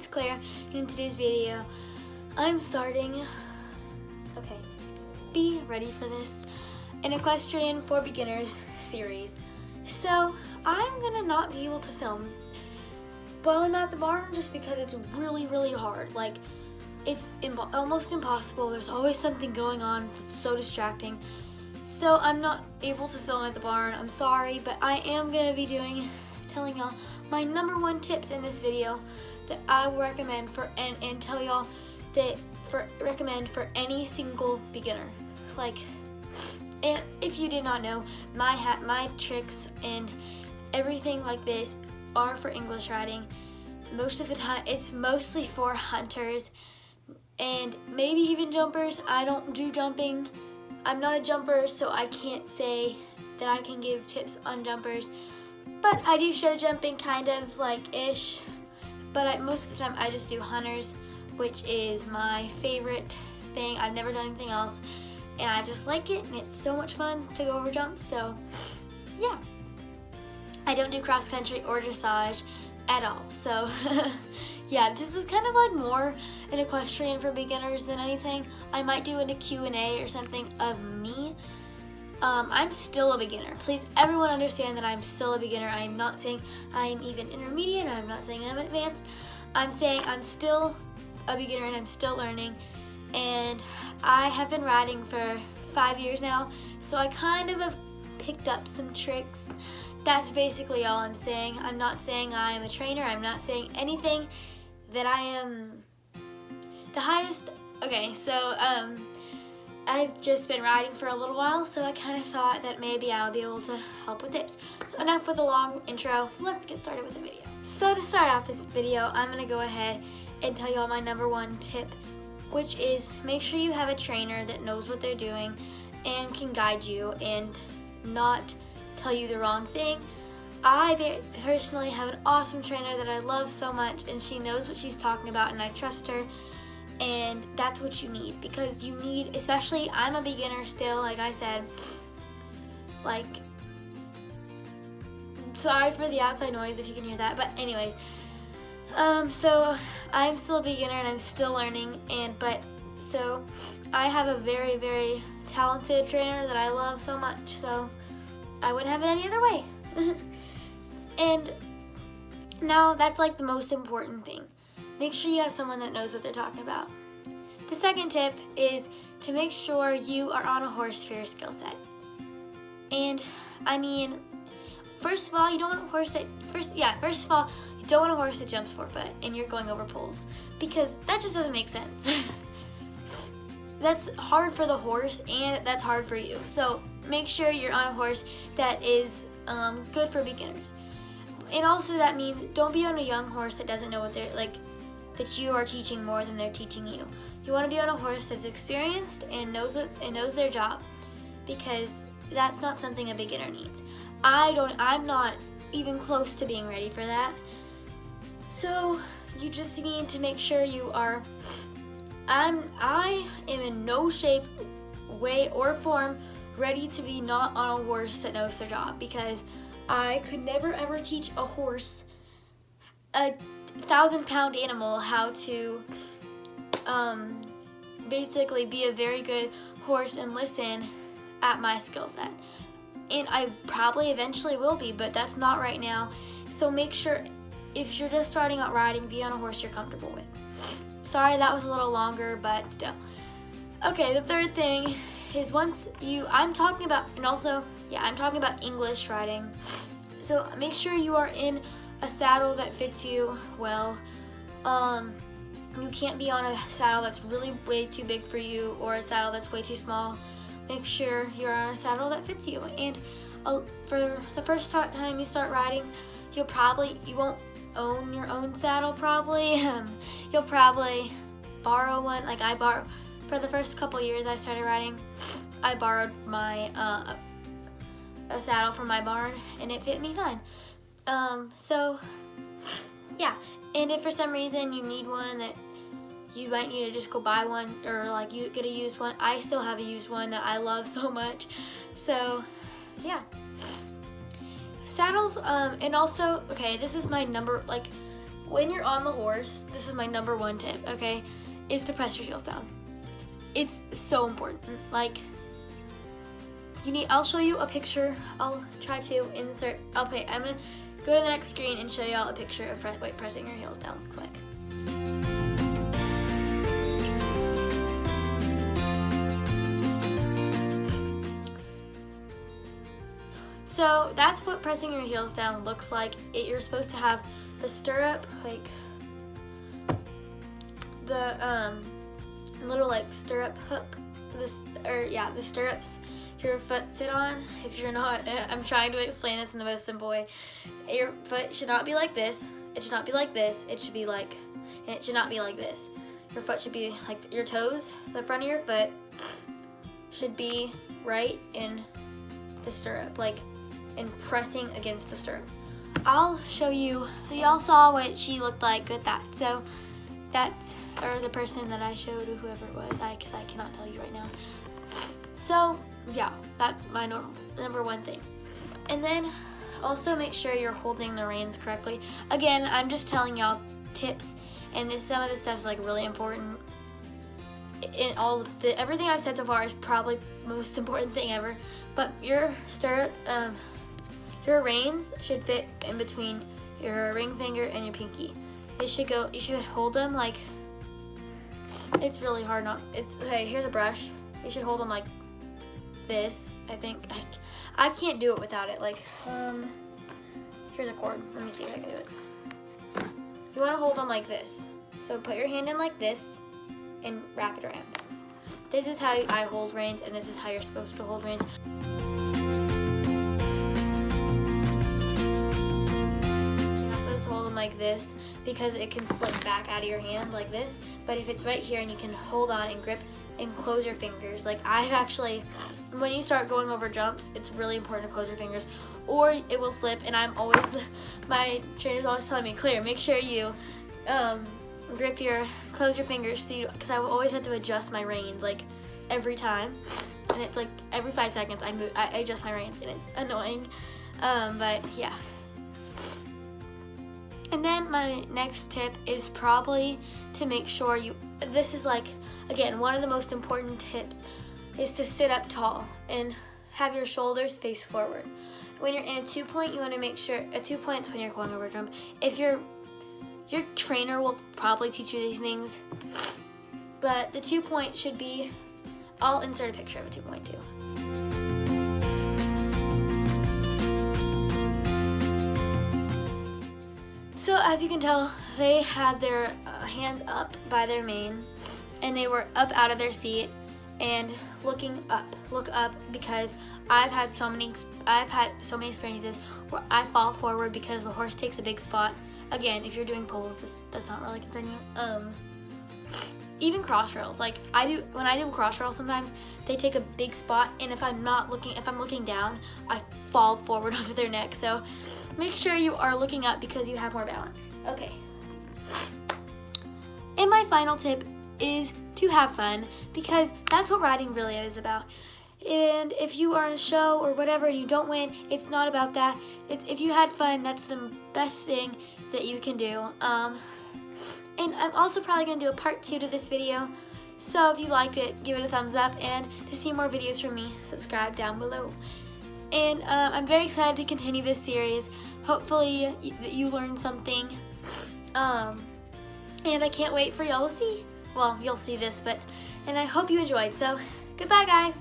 it's Claire, and in today's video, I'm starting, be ready for this, an equestrian for beginners series. So, I'm gonna not be able to film while I'm at the barn just because it's really, really hard. Like, it's almost impossible. There's always something going on. It's so distracting. So I'm not able to film at the barn. I'm sorry, but I am gonna be telling y'all my #1 tips in this video that I recommend for and tell y'all that recommend for any single beginner. Like, and if you did not know, my tricks and everything like this are for English riding. Most of the time, it's mostly for hunters and maybe even jumpers. I don't do jumping. I'm not a jumper, so I can't say that I can give tips on jumpers. But I do show jumping kind of like-ish. But most of the time, I just do hunters, which is my favorite thing. I've never done anything else. And I just like it, and it's so much fun to go over jumps, so yeah. I don't do cross country or dressage at all, so yeah, this is kind of like more an equestrian for beginners than anything. I might do a Q&A or something of me. I'm still a beginner. Please, everyone understand that I'm still a beginner. I am not saying I'm even intermediate, I'm not saying I'm advanced. I'm saying I'm still a beginner and I'm still learning. And I have been riding for 5 years now, so I kind of have picked up some tricks. That's basically all I'm saying. I'm not saying I am a trainer. I'm not saying anything that I am the highest. Okay, so I've just been riding for a little while, so I kind of thought that maybe I'll be able to help with tips. Enough with a long intro. Let's get started with the video. So to start off this video, I'm going to go ahead and tell you all my #1 tip, which is make sure you have a trainer that knows what they're doing and can guide you and not tell you the wrong thing. I personally have an awesome trainer that I love so much, and she knows what she's talking about, and I trust her. And that's what you need, because you need, especially I'm a beginner still, like I said, like, sorry for the outside noise if you can hear that, but anyways, so I'm still a beginner and I'm still learning, so I have a very, very talented trainer that I love so much, so I wouldn't have it any other way. And now that's like the most important thing. Make sure you have someone that knows what they're talking about. The second tip is to make sure you are on a horse for your skill set. And I mean, first of all, you don't want a horse that you don't want a horse that jumps 4 foot and you're going over poles, because that just doesn't make sense. That's hard for the horse and that's hard for you. So make sure you're on a horse that is good for beginners. And also that means don't be on a young horse that doesn't know what they're like, that you are teaching more than they're teaching you. You want to be on a horse that's experienced and knows their job, because that's not something a beginner needs. I'm not even close to being ready for that. So you just need to make sure you are. I am in no shape, way, or form ready to be not on a horse that knows their job, because I could never ever teach a horse, a 1,000-pound animal, how to basically be a very good horse and listen at my skill set. And I probably eventually will be, but that's not right now. So make sure, if you're just starting out riding, be on a horse you're comfortable with. Sorry that was a little longer, but still. Okay, the third thing is I'm talking about English riding. So make sure you are in a saddle that fits you well. You can't be on a saddle that's really way too big for you or a saddle that's way too small. Make sure you're on a saddle that fits you. And for the first time you start riding, you won't own your own saddle probably. You'll probably borrow one. Like for the first couple years I started riding, I borrowed my a saddle from my barn, and it fit me fine. So yeah, and if for some reason you need one, that you might need to just go buy one, or like you get a used one. I still have a used one that I love so much. So yeah, saddles, and also, okay, this is my when you're on the horse, this is my number one tip, okay, is to press your heels down. It's so important. Like, I'll show you a picture. I'll try to insert, I'm gonna go to the next screen and show y'all a picture of what pressing your heels down looks like. So that's what pressing your heels down looks like. You're supposed to have the stirrup, like the little like stirrup hook, the stirrups your foot sit on. If you're not, I'm trying to explain this in the most simple way. Your foot should not be like this. It should not be like this. It should be like, and it should not be like this. Your foot should be like your toes. The front of your foot should be right in the stirrup, like, and pressing against the stirrup. I'll show you, so y'all saw what she looked like with that. So that's, or the person that I showed, or whoever it was, because I cannot tell you right now. So yeah, that's my number one thing. And then also make sure you're holding the reins correctly. Again, I'm just telling y'all tips, and some of this stuff is like really important. In everything I've said so far is probably the most important thing ever. But your stirrup, your reins should fit in between your ring finger and your pinky. They should go. You should hold them like. It's really hard not. Okay. Here's a brush. You should hold them like this. I think I can't do it without it. Like here's a cord. Let me see if I can do it. You want to hold them like this. So put your hand in like this and wrap it around. This is how I hold reins, and this is how you're supposed to hold reins. You're not supposed to hold them like this because it can slip back out of your hand like this. But if it's right here and you can hold on and grip and close your fingers. Like I've actually, when you start going over jumps, it's really important to close your fingers or it will slip. And my trainer's always telling me, Claire, make sure you close your fingers, so because I will always have to adjust my reins like every time, and it's like every 5 seconds I adjust my reins, and it's annoying, but yeah. And then my next tip is probably to make sure this is like, again, one of the most important tips is to sit up tall and have your shoulders face forward. When you're in a 2-point, you want to make sure, a 2-point's when you're going over a jump. If your trainer will probably teach you these things, but the 2-point should be, I'll insert a picture of a 2-point too. So as you can tell, they had their hands up by their mane, and they were up out of their seat and looking up. Look up, because I've had so many experiences where I fall forward because the horse takes a big spot. Again, if you're doing poles, this does not really concern you. Even cross rails, like when I do cross rails, sometimes they take a big spot, and if I'm looking down, I fall forward onto their neck. So make sure you are looking up because you have more balance. Okay. And my final tip is to have fun, because that's what riding really is about. And if you are in a show or whatever and you don't win, it's not about that. If you had fun, that's the best thing that you can do. And I'm also probably going to do a part 2 to this video. So if you liked it, give it a thumbs up. And to see more videos from me, subscribe down below. And I'm very excited to continue this series. Hopefully you learned something. And I can't wait for y'all to see. Well, you'll see this, and I hope you enjoyed. So goodbye, guys.